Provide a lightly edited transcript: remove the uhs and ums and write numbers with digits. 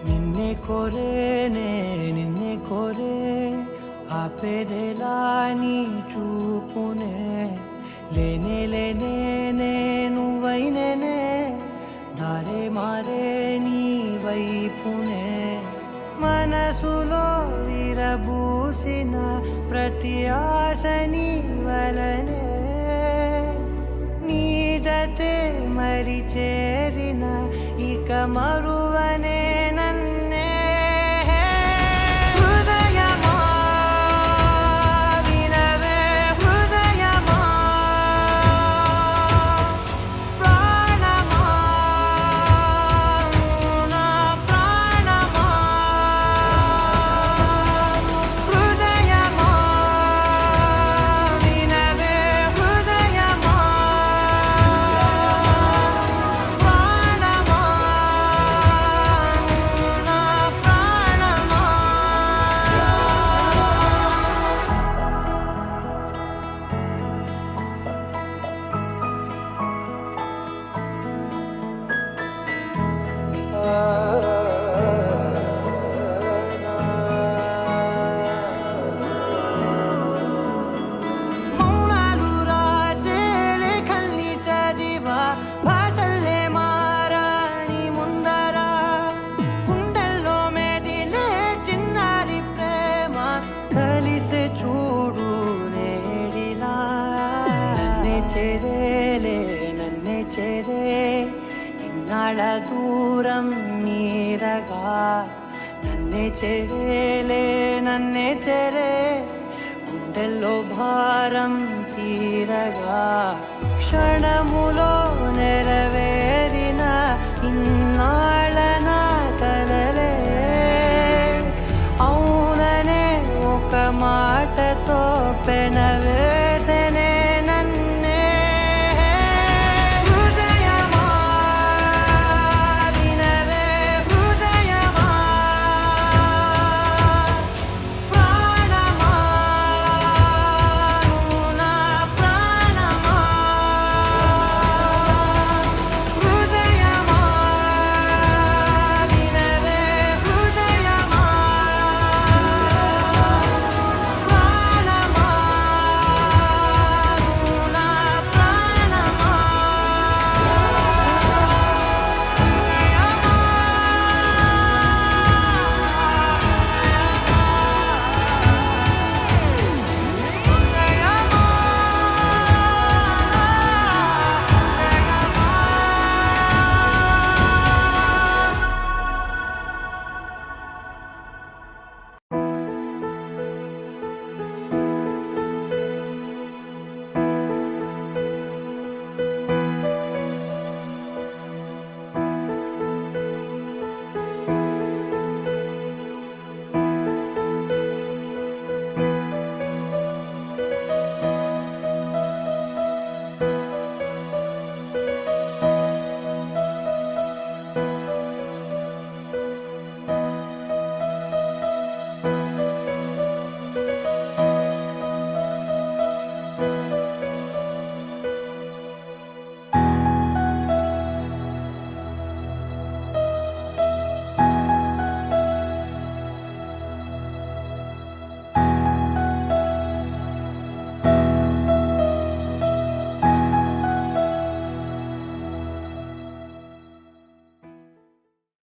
నిన్నే కోరేనే నిన్నే కోరే ఆపేదెలా నీ చూపునే లేనే లేనే నువ్వైనేనే దారే మారే నీ వైపునే మనసులో విరబూసిన ప్రతి ఆశ నీ వలనే నీ జతే మరి చేరిన ఇక మరువనే నన్నే హృదయమా వినవే హృదయమా ప్రాణమా నా ప్రాణమా హృదయమా వినవే హృదయమా ప్రాణమా నా ప్రాణమా మౌనాలు రాసే లేఖల్ని చదివా భాషల్లే మారాని ముందరా గుండెల్లో మెదిలే చిన్నారి ప్రేమ కలిసే చూడు నేడిలా నన్నే చేరేలే నన్నే చేరే ఇన్నాళ్ళ దూరం నీరగా నన్నే చేరేలే నన్నే చేరే గుండెల్లో భారం తీరగా క్షణములో నెరవే